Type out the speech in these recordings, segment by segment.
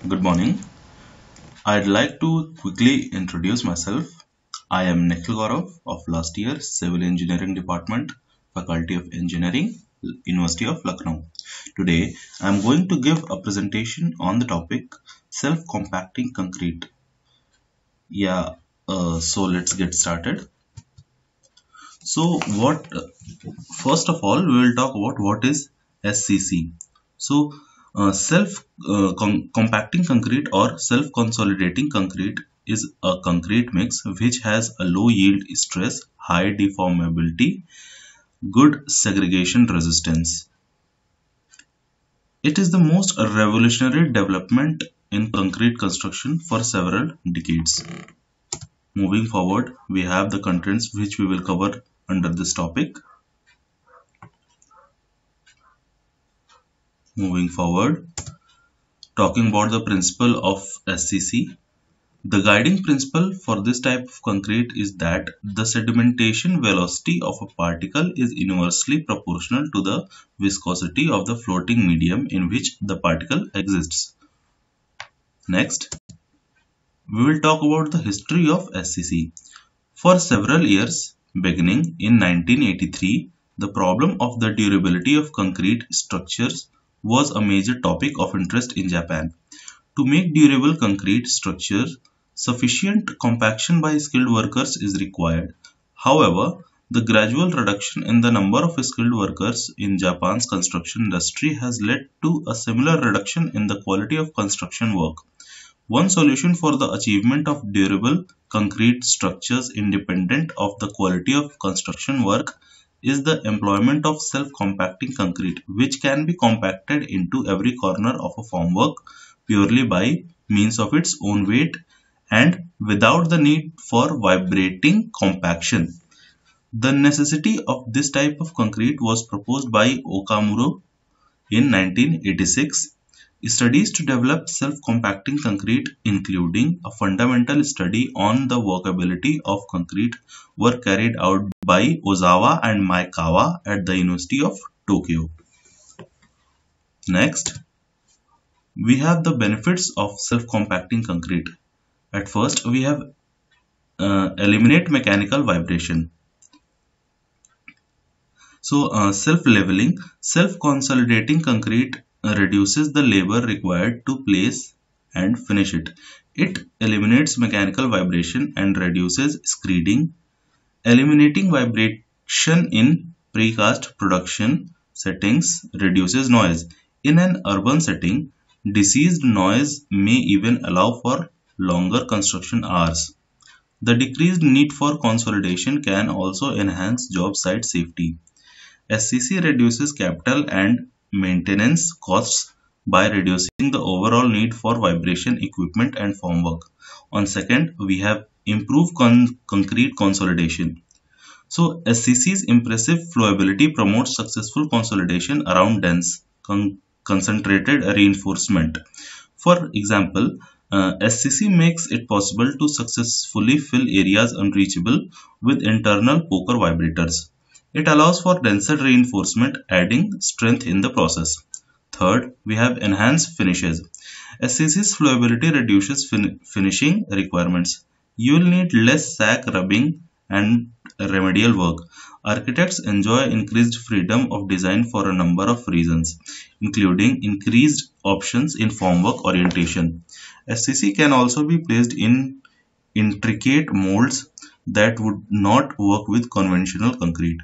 Good morning. I'd like to quickly introduce myself. I am Nikhil Gaurav of last year Civil Engineering Department, Faculty of Engineering, University of Lucknow. Today, I am going to give a presentation on the topic self-compacting concrete. So let's get started. So, first of all, we will talk about what is SCC. So, compacting concrete or self-consolidating concrete is a concrete mix which has a low yield stress, high deformability, good segregation resistance. It is the most revolutionary development in concrete construction for several decades. Moving forward, we have the contents which we will cover under this topic. Moving forward, talking about the principle of SCC. The guiding principle for this type of concrete is that the sedimentation velocity of a particle is inversely proportional to the viscosity of the floating medium in which the particle exists. Next, we will talk about the history of SCC. For several years, beginning in 1983, the problem of the durability of concrete structures was a major topic of interest in Japan. To make durable concrete structures, sufficient compaction by skilled workers is required. However, the gradual reduction in the number of skilled workers in Japan's construction industry has led to a similar reduction in the quality of construction work. One solution for the achievement of durable concrete structures independent of the quality of construction work is the employment of self-compacting concrete, which can be compacted into every corner of a formwork purely by means of its own weight and without the need for vibrating compaction. The necessity of this type of concrete was proposed by Okamura in 1986. Studies to develop self-compacting concrete, including a fundamental study on the workability of concrete, were carried out by Ozawa and Maekawa at the University of Tokyo. Next, we have the benefits of self-compacting concrete. At first, we have eliminate mechanical vibration. So, self-leveling, self-consolidating concrete reduces the labor required to place and finish it. It eliminates mechanical vibration and reduces screeding. Eliminating vibration in precast production settings reduces noise. In an urban setting, decreased noise may even allow for longer construction hours. The decreased need for consolidation can also enhance job site safety. SCC reduces capital and maintenance costs by reducing the overall need for vibration equipment and formwork. On second, we have improved concrete consolidation. So SCC's impressive flowability promotes successful consolidation around dense, concentrated reinforcement. For example, SCC makes it possible to successfully fill areas unreachable with internal poker vibrators. It allows for denser reinforcement, adding strength in the process. Third, we have enhanced finishes. SCC's flowability reduces finishing requirements. You will need less sack rubbing and remedial work. Architects enjoy increased freedom of design for a number of reasons, including increased options in formwork orientation. SCC can also be placed in intricate molds that would not work with conventional concrete.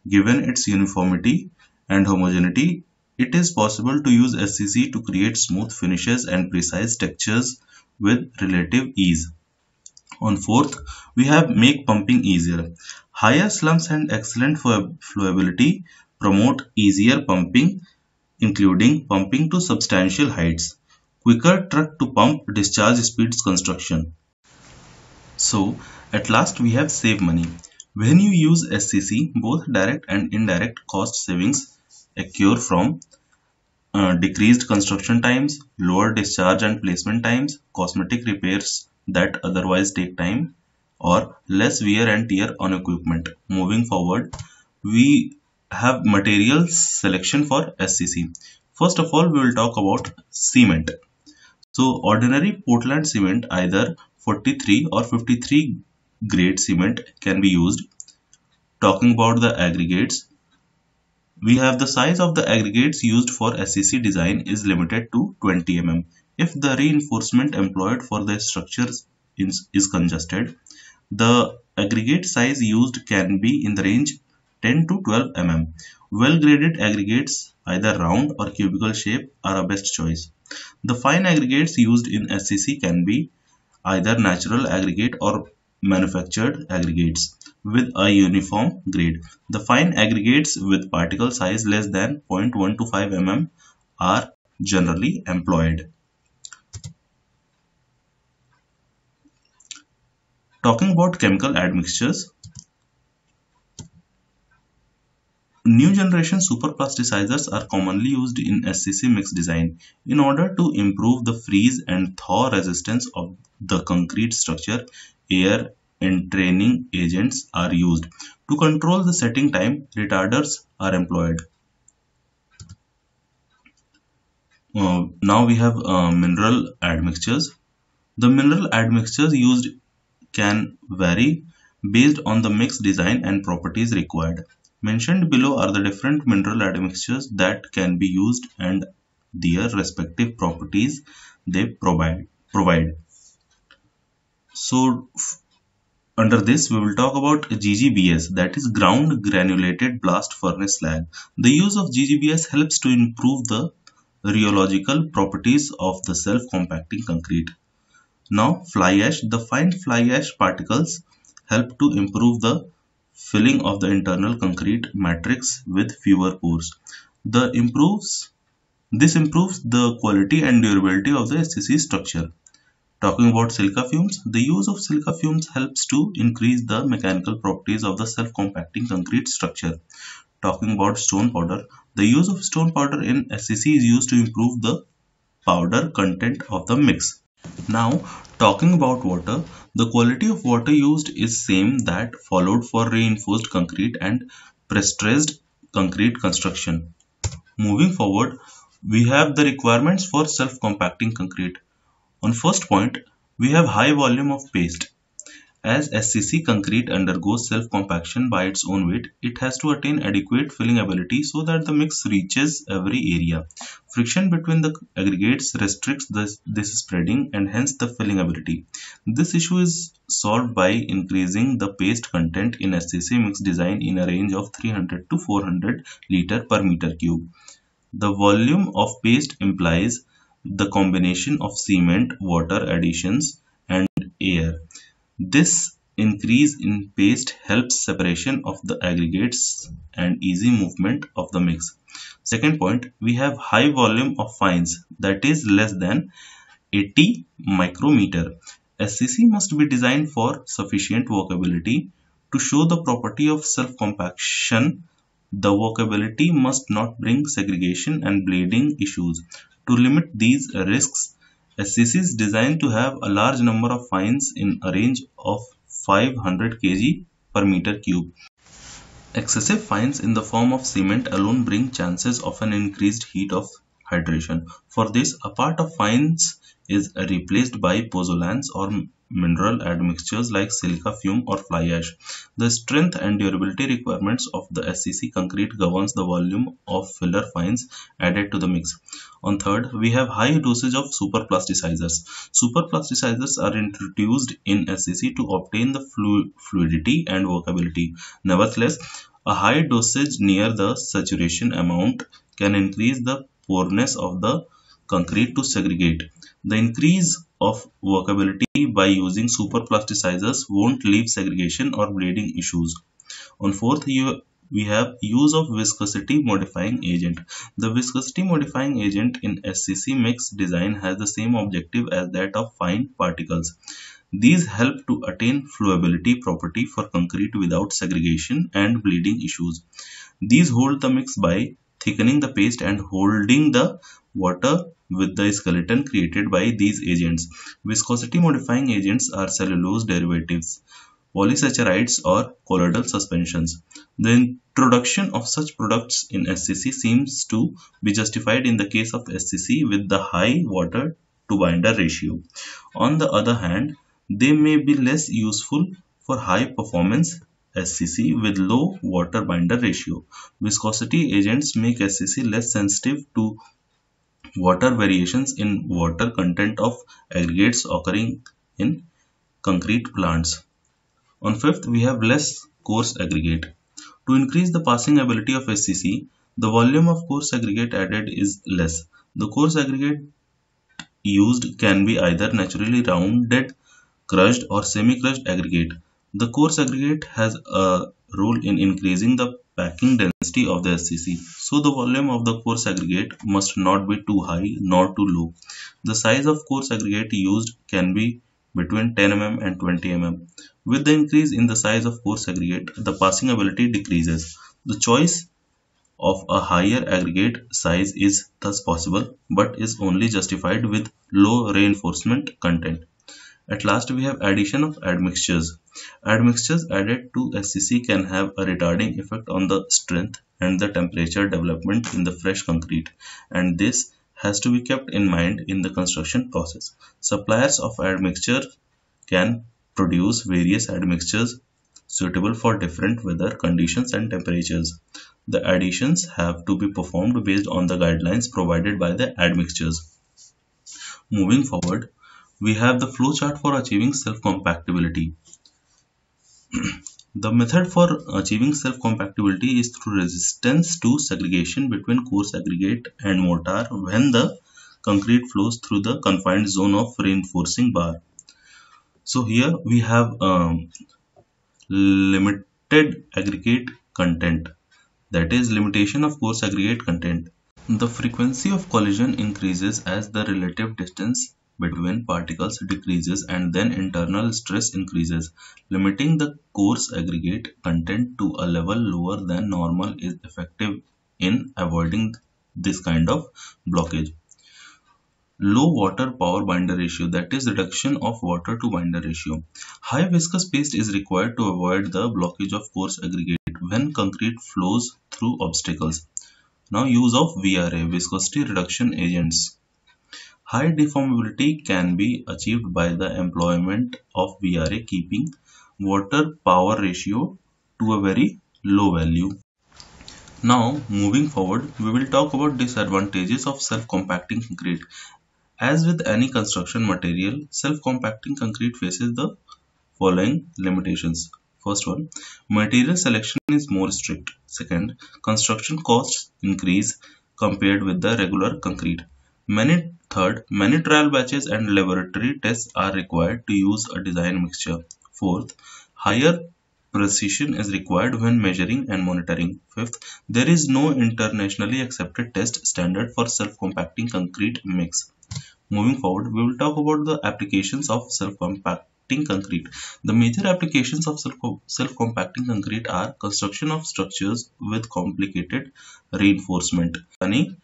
Given its uniformity and homogeneity, it is possible to use SCC to create smooth finishes and precise textures with relative ease. On fourth, we have make pumping easier. Higher slumps and excellent flowability promote easier pumping, including pumping to substantial heights. Quicker truck to pump discharge speeds construction. So, at last we have save money. When you use SCC, both direct and indirect cost savings occur from decreased construction times, lower discharge and placement times, cosmetic repairs that otherwise take time, or less wear and tear on equipment. Moving forward, we have materials selection for SCC. First of all, we will talk about cement. So ordinary Portland cement, either 43 or 53 grade cement, can be used. Talking about the aggregates, we have the size of the aggregates used for SCC design is limited to 20 mm. If the reinforcement employed for the structures is congested, the aggregate size used can be in the range 10 to 12 mm. Well-graded aggregates, either round or cubical shape, are a best choice. The fine aggregates used in SCC can be either natural aggregate or manufactured aggregates with a uniform grade. The fine aggregates with particle size less than 0.125 mm are generally employed. Talking about chemical admixtures, new generation superplasticizers are commonly used in SCC mix design in order to improve the freeze and thaw resistance of the concrete structure. Air entraining agents are used. To control the setting time, retarders are employed. Now we have mineral admixtures. The mineral admixtures used can vary based on the mix design and properties required. Mentioned below are the different mineral admixtures that can be used and their respective properties they provide. So under this we will talk about GGBS, that is ground granulated blast furnace slag. The use of GGBS helps to improve the rheological properties of the self-compacting concrete. Now fly ash, the fine fly ash particles help to improve the filling of the internal concrete matrix with fewer pores. This improves the quality and durability of the SCC structure. Talking about silica fumes, the use of silica fumes helps to increase the mechanical properties of the self-compacting concrete structure. Talking about stone powder, the use of stone powder in SCC is used to improve the powder content of the mix. Now, talking about water, the quality of water used is same that followed for reinforced concrete and prestressed concrete construction. Moving forward, we have the requirements for self-compacting concrete. On first point, we have high volume of paste. As SCC concrete undergoes self-compaction by its own weight, it has to attain adequate filling ability so that the mix reaches every area. Friction between the aggregates restricts this spreading and hence the filling ability. This issue is solved by increasing the paste content in SCC mix design in a range of 300 to 400 liter per meter cube. The volume of paste implies the combination of cement, water additions, and air. This increase in paste helps separation of the aggregates and easy movement of the mix. Second point, we have high volume of fines, that is less than 80 micrometer. SCC must be designed for sufficient workability. To show the property of self-compaction, the workability must not bring segregation and bleeding issues. To limit these risks, SCC is designed to have a large number of fines in a range of 500 kg per meter cube. Excessive fines in the form of cement alone bring chances of an increased heat of hydration. For this, a part of fines is replaced by pozzolans or mineral admixtures like silica fume or fly ash. The strength and durability requirements of the SCC concrete governs the volume of filler fines added to the mix. On third, we have high dosage of superplasticizers. Superplasticizers are introduced in SCC to obtain the fluidity and workability. Nevertheless, a high dosage near the saturation amount can increase the poreness of the concrete to segregate. The increase of workability by using superplasticizers won't leave segregation or bleeding issues. On fourth, we have use of viscosity modifying agent. The viscosity modifying agent in SCC mix design has the same objective as that of fine particles. These help to attain flowability property for concrete without segregation and bleeding issues. These hold the mix by thickening the paste and holding the water with the skeleton created by these agents. Viscosity modifying agents are cellulose derivatives, polysaccharides, or colloidal suspensions. The introduction of such products in SCC seems to be justified in the case of SCC with the high water to binder ratio. On the other hand, they may be less useful for high performance SCC with low water binder ratio. Viscosity agents make SCC less sensitive to water variations in water content of aggregates occurring in concrete plants. On fifth, we have less coarse aggregate. To increase the passing ability of SCC, the volume of coarse aggregate added is less. The coarse aggregate used can be either naturally rounded, crushed, or semi-crushed aggregate. The coarse aggregate has a role in increasing the packing density of the SCC. So the volume of the coarse aggregate must not be too high nor too low. The size of coarse aggregate used can be between 10 mm and 20 mm. With the increase in the size of coarse aggregate, the passing ability decreases. The choice of a higher aggregate size is thus possible, but is only justified with low reinforcement content. At last, we have addition of admixtures. Admixtures added to SCC can have a retarding effect on the strength and the temperature development in the fresh concrete, and this has to be kept in mind in the construction process. Suppliers of admixture can produce various admixtures suitable for different weather conditions and temperatures. The additions have to be performed based on the guidelines provided by the admixtures. Moving forward, we have the flowchart for achieving self-compactability. The method for achieving self-compactability is through resistance to segregation between coarse aggregate and mortar when the concrete flows through the confined zone of reinforcing bar. So here we have limited aggregate content, that is limitation of coarse aggregate content. The frequency of collision increases as the relative distance between particles decreases and then internal stress increases. Limiting the coarse aggregate content to a level lower than normal is effective in avoiding this kind of blockage. Low water power binder ratio, that is reduction of water to binder ratio. High viscous paste is required to avoid the blockage of coarse aggregate when concrete flows through obstacles. Now, use of VRA, viscosity reduction agents. High deformability can be achieved by the employment of VRA, keeping water power ratio to a very low value. Now, moving forward, we will talk about disadvantages of self-compacting concrete. As with any construction material, self-compacting concrete faces the following limitations. First one, material selection is more strict. Second, construction costs increase compared with the regular concrete. Third, many trial batches and laboratory tests are required to use a design mixture. Fourth, higher precision is required when measuring and monitoring. Fifth, there is no internationally accepted test standard for self-compacting concrete mix. Moving forward, we will talk about the applications of self-compacting concrete. The major applications of self-compacting concrete are construction of structures with complicated reinforcement, any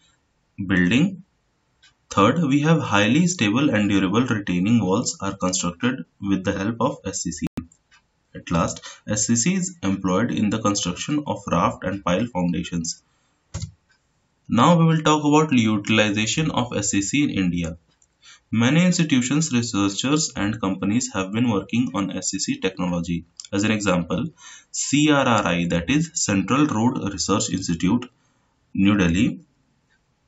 building. Third, we have highly stable and durable retaining walls are constructed with the help of SCC. At last, SCC is employed in the construction of raft and pile foundations. Now we will talk about utilization of SCC in India. Many institutions, researchers and companies have been working on SCC technology. As an example, CRRI, that is Central Road Research Institute, New Delhi,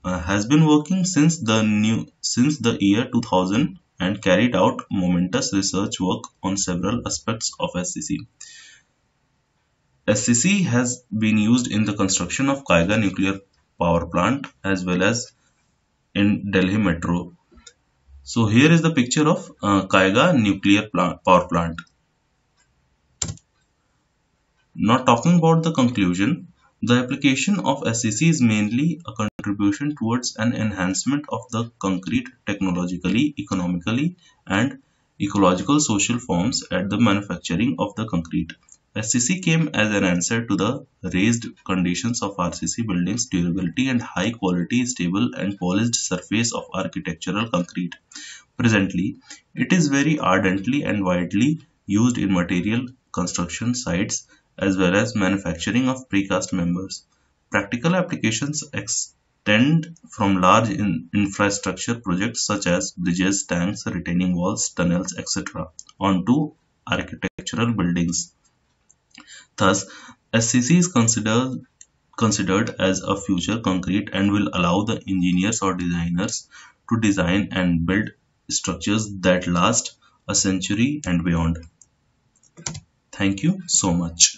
has been working since the year 2000 and carried out momentous research work on several aspects of SCC. SCC has been used in the construction of Kaiga nuclear power plant as well as in Delhi Metro. So here is the picture of Kaiga nuclear power plant. Now talking about the conclusion, the application of SCC is mainly a contribution towards an enhancement of the concrete technologically, economically and ecological social forms at the manufacturing of the concrete. SCC came as an answer to the raised conditions of RCC buildings, durability and high quality, stable and polished surface of architectural concrete. Presently, it is very ardently and widely used in material construction sites as well as manufacturing of precast members. Practical applications tend from large infrastructure projects such as bridges, tanks, retaining walls, tunnels, etc., onto architectural buildings. Thus, SCC is considered as a future concrete and will allow the engineers or designers to design and build structures that last a century and beyond. Thank you so much.